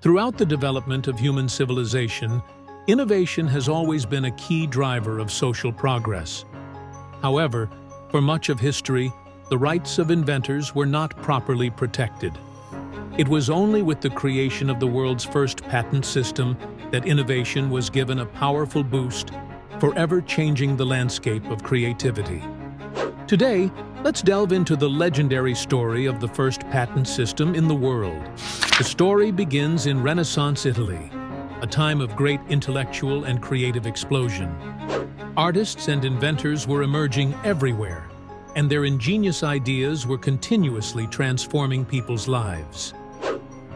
Throughout the development of human civilization, innovation has always been a key driver of social progress. However, for much of history, the rights of inventors were not properly protected. It was only with the creation of the world's first patent system that innovation was given a powerful boost, forever changing the landscape of creativity. Today, let's delve into the legendary story of the first patent system in the world. The story begins in Renaissance Italy, a time of great intellectual and creative explosion. Artists and inventors were emerging everywhere, and their ingenious ideas were continuously transforming people's lives.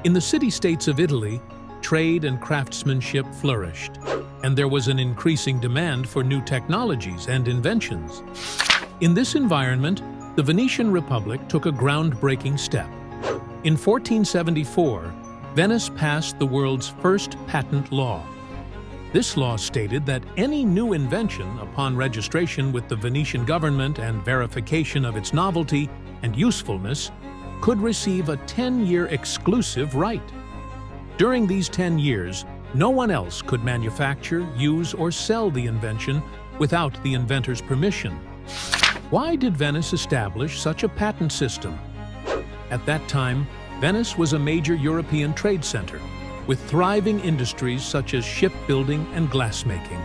In the city-states of Italy, trade and craftsmanship flourished, and there was an increasing demand for new technologies and inventions. In this environment, the Venetian Republic took a groundbreaking step. In 1474, Venice passed the world's first patent law. This law stated that any new invention, upon registration with the Venetian government and verification of its novelty and usefulness, could receive a 10-year exclusive right. During these 10 years, no one else could manufacture, use, or sell the invention without the inventor's permission. Why did Venice establish such a patent system? At that time, Venice was a major European trade center, with thriving industries such as shipbuilding and glassmaking.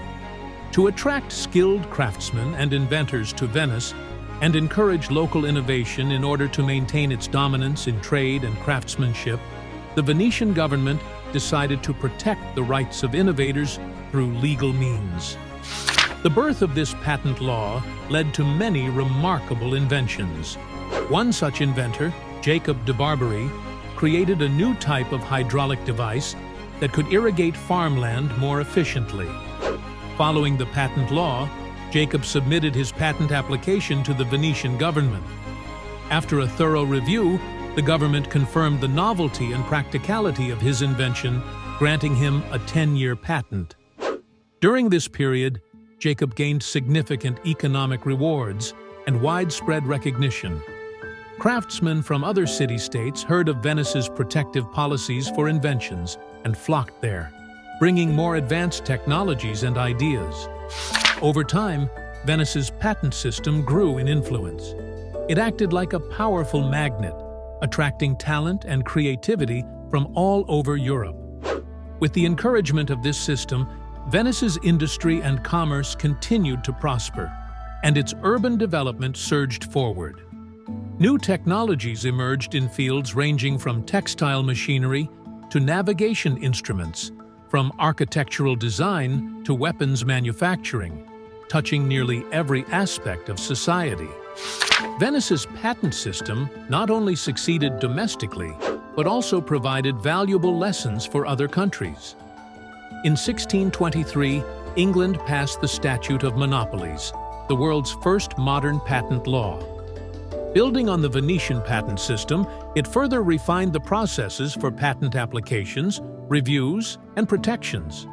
To attract skilled craftsmen and inventors to Venice and encourage local innovation in order to maintain its dominance in trade and craftsmanship, the Venetian government decided to protect the rights of innovators through legal means. The birth of this patent law led to many remarkable inventions. One such inventor, Jacob de Barbary, created a new type of hydraulic device that could irrigate farmland more efficiently. Following the patent law, Jacob submitted his patent application to the Venetian government. After a thorough review, the government confirmed the novelty and practicality of his invention, granting him a 10-year patent. During this period, Jacob gained significant economic rewards and widespread recognition. Craftsmen from other city-states heard of Venice's protective policies for inventions and flocked there, bringing more advanced technologies and ideas. Over time, Venice's patent system grew in influence. It acted like a powerful magnet, attracting talent and creativity from all over Europe. With the encouragement of this system, Venice's industry and commerce continued to prosper, and its urban development surged forward. New technologies emerged in fields ranging from textile machinery to navigation instruments, from architectural design to weapons manufacturing, touching nearly every aspect of society. Venice's patent system not only succeeded domestically, but also provided valuable lessons for other countries. In 1623, England passed the Statute of Monopolies, the world's first modern patent law. Building on the Venetian patent system, it further refined the processes for patent applications, reviews, and protections.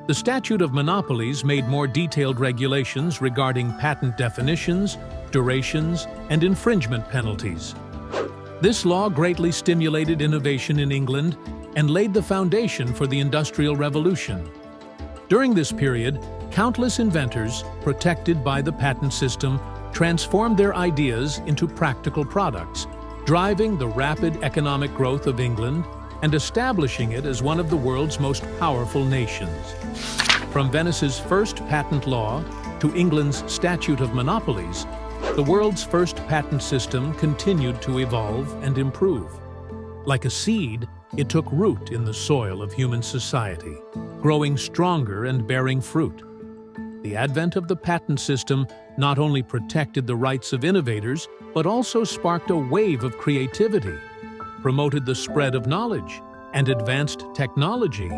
The Statute of Monopolies made more detailed regulations regarding patent definitions, durations, and infringement penalties. This law greatly stimulated innovation in England and laid the foundation for the Industrial Revolution. During this period, countless inventors, protected by the patent system, transformed their ideas into practical products, driving the rapid economic growth of England and establishing it as one of the world's most powerful nations. From Venice's first patent law to England's Statute of Monopolies, the world's first patent system continued to evolve and improve. Like a seed, it took root in the soil of human society, growing stronger and bearing fruit. The advent of the patent system not only protected the rights of innovators, but also sparked a wave of creativity, promoted the spread of knowledge, and advanced technology,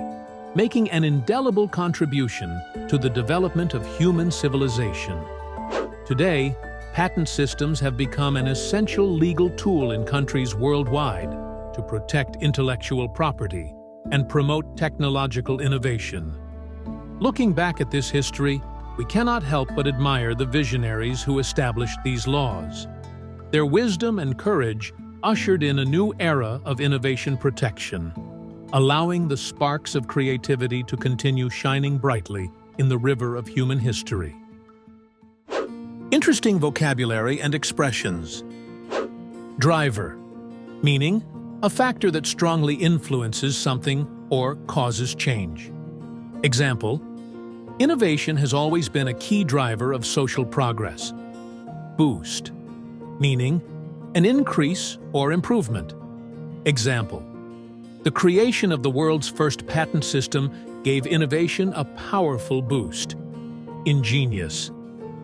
making an indelible contribution to the development of human civilization. Today, patent systems have become an essential legal tool in countries worldwide to protect intellectual property and promote technological innovation. Looking back at this history, we cannot help but admire the visionaries who established these laws. Their wisdom and courage ushered in a new era of innovation protection, allowing the sparks of creativity to continue shining brightly in the river of human history. Interesting vocabulary and expressions. Driver, meaning a factor that strongly influences something or causes change. Example, innovation has always been a key driver of social progress. Boost, meaning an increase or improvement. Example, the creation of the world's first patent system gave innovation a powerful boost. Ingenious,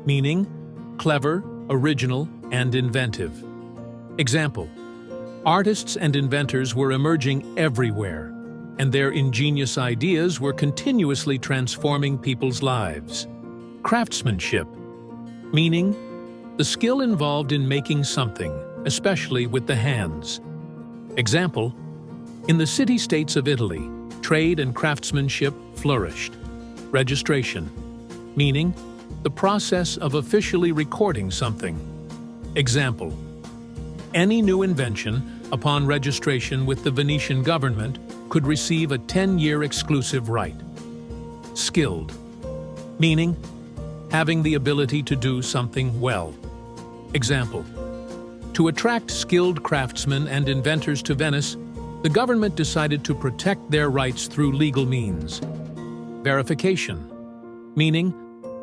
meaning clever, original, and inventive. Example, artists and inventors were emerging everywhere, and their ingenious ideas were continuously transforming people's lives. Craftsmanship, meaning the skill involved in making something, especially with the hands. Example, in the city-states of Italy, trade and craftsmanship flourished. Registration, meaning the process of officially recording something. Example, any new invention, upon registration with the Venetian government, could receive a 10-year exclusive right. Skilled, meaning having the ability to do something well. Example, to attract skilled craftsmen and inventors to Venice, the government decided to protect their rights through legal means. Verification, meaning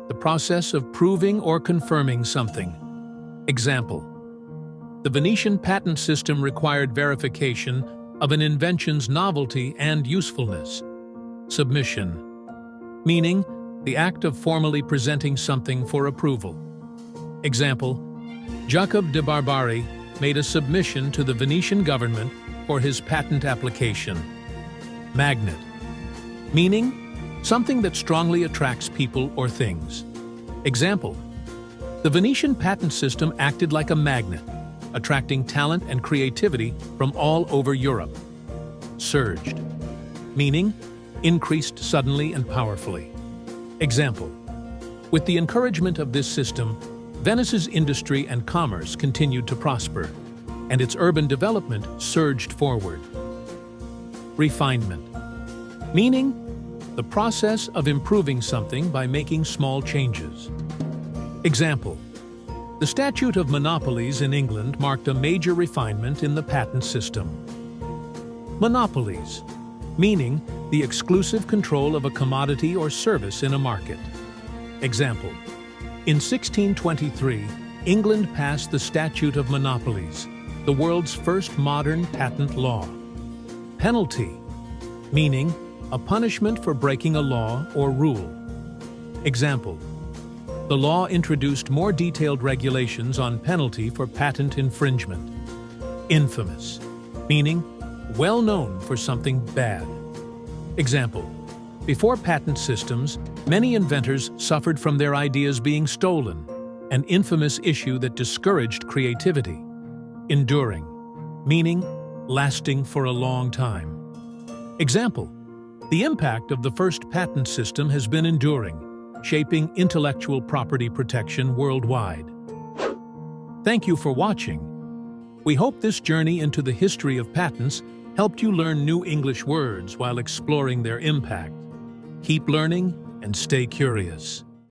the process of proving or confirming something. Example, the Venetian patent system required verification of an invention's novelty and usefulness. Submission, meaning the act of formally presenting something for approval. Example, Jacob de Barbari made a submission to the Venetian government for his patent application. Magnet, meaning something that strongly attracts people or things. Example, the Venetian patent system acted like a magnet, attracting talent and creativity from all over Europe. Surged, meaning increased suddenly and powerfully. Example, with the encouragement of this system, Venice's industry and commerce continued to prosper, and its urban development surged forward. Refinement, meaning the process of improving something by making small changes. Example, the Statute of Monopolies in England marked a major refinement in the patent system. Monopolies, meaning the exclusive control of a commodity or service in a market. Example, in 1623, England passed the Statute of Monopolies, the world's first modern patent law. Penalty, meaning a punishment for breaking a law or rule. Example, the law introduced more detailed regulations on penalty for patent infringement. Infamous, meaning well known for something bad. Example, before patent systems, many inventors suffered from their ideas being stolen, an infamous issue that discouraged creativity. Enduring, meaning lasting for a long time. Example, the impact of the first patent system has been enduring, shaping intellectual property protection worldwide. Thank you for watching. We hope this journey into the history of patents helped you learn new English words while exploring their impact. Keep learning and stay curious.